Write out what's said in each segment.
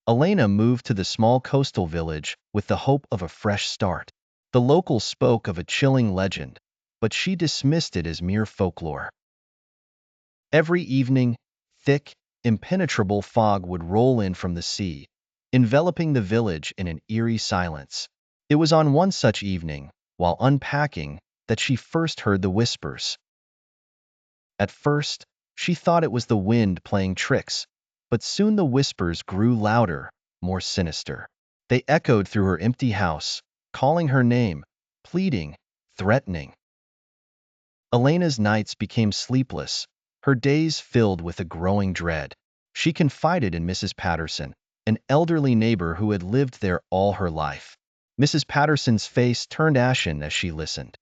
Elena moved to the small coastal village with the hope of a fresh start. The locals spoke of a chilling legend, but she dismissed it as mere folklore. Every evening, thick, impenetrable fog would roll in from the sea, enveloping the village in an eerie silence. It was on one such evening, while unpacking, that she first heard the whispers. At first, she thought it was the wind playing tricks, but soon the whispers grew louder, more sinister. They echoed through her empty house, calling her name, pleading, threatening. Elena's nights became sleepless, her days filled with a growing dread. She confided in Mrs. Patterson, an elderly neighbor who had lived there all her life. Mrs. Patterson's face turned ashen as she listened.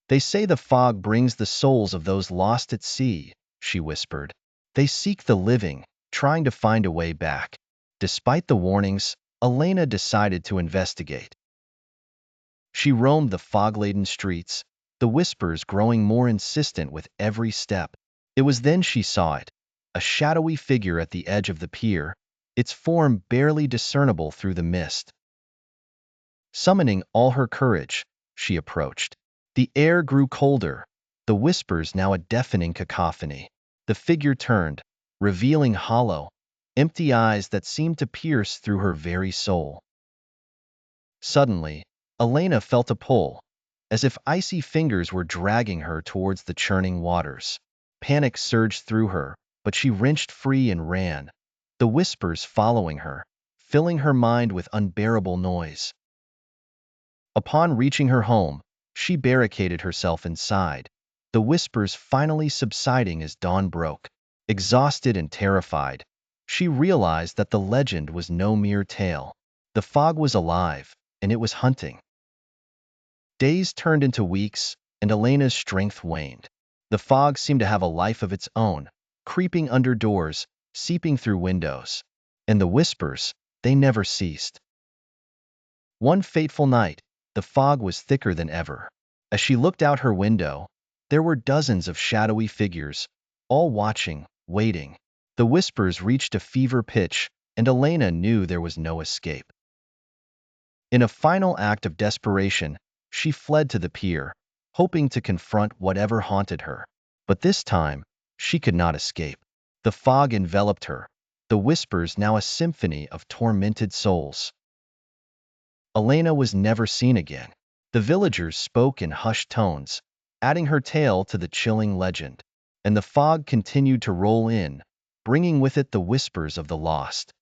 "They say the fog brings the souls of those lost at sea," she whispered. "They seek the living, trying to find a way back." Despite the warnings, Elena decided to investigate. She roamed the fog-laden streets, the whispers growing more insistent with every step. It was then she saw it, a shadowy figure at the edge of the pier, its form barely discernible through the mist. Summoning all her courage, she approached. The air grew colder, the whispers now a deafening cacophony. The figure turned, revealing hollow, empty eyes that seemed to pierce through her very soul. Suddenly, Elena felt a pull, as if icy fingers were dragging her towards the churning waters. Panic surged through her, but she wrenched free and ran, the whispers following her, filling her mind with unbearable noise. Upon reaching her home, she barricaded herself inside, the whispers finally subsiding as dawn broke. Exhausted and terrified, she realized that the legend was no mere tale. The fog was alive, and it was hunting. Days turned into weeks, and Elena's strength waned. The fog seemed to have a life of its own, creeping under doors, seeping through windows. And the whispers, they never ceased. One fateful night, the fog was thicker than ever. As she looked out her window, there were dozens of shadowy figures, all watching, waiting. The whispers reached a fever pitch, and Elena knew there was no escape. In a final act of desperation, she fled to the pier, hoping to confront whatever haunted her. But this time, she could not escape. The fog enveloped her, the whispers now a symphony of tormented souls. Elena was never seen again. The villagers spoke in hushed tones, adding her tale to the chilling legend. And the fog continued to roll in, bringing with it the whispers of the lost.